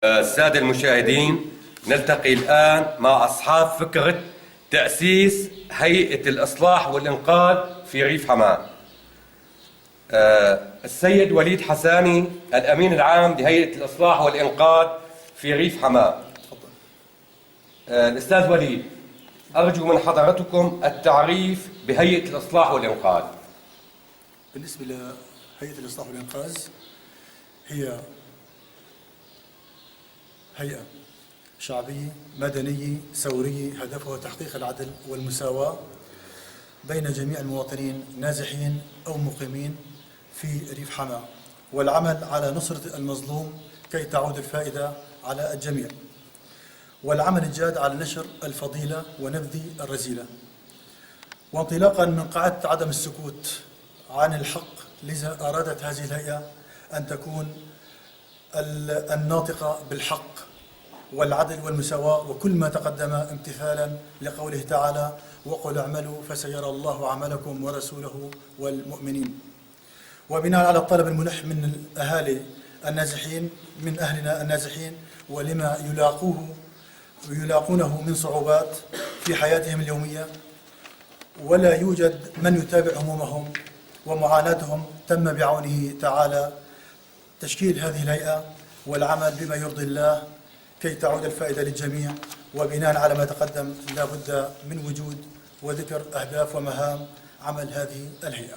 السادة المشاهدين، نلتقي الآن مع أصحاب فكرة تأسيس هيئة الإصلاح والإنقاذ في ريف حماة. السيد وليد حساني، الأمين العام لهيئة الإصلاح والإنقاذ في ريف حماة. الأستاذ وليد، أرجو من حضرتكم التعريف بهيئة الإصلاح والإنقاذ. بالنسبة لهيئة الإصلاح والإنقاذ، هي هيئة شعبية مدنية ثورية هدفها تحقيق العدل والمساواة بين جميع المواطنين نازحين أو مقيمين في ريف حماة، والعمل على نصرة المظلوم كي تعود الفائدة على الجميع، والعمل الجاد على نشر الفضيلة ونبذ الرذيلة. وانطلاقا من قاعدة عدم السكوت عن الحق، لذا أرادت هذه الهيئة أن تكون الناطقة بالحق والعدل والمساواة، وكل ما تقدم امتثالا لقوله تعالى: وقل اعملوا فسيرى الله عملكم ورسوله والمؤمنين. وبناء على الطلب الملح من الأهالي النازحين، من أهلنا النازحين، ولما يلاقونه من صعوبات في حياتهم اليومية، ولا يوجد من يتابع همومهم ومعاناتهم، تم بعونه تعالى تشكيل هذه الهيئة والعمل بما يرضي الله كي تعود الفائدة للجميع. وبناء على ما تقدم، لا بد من وجود وذكر أهداف ومهام عمل هذه الهيئة.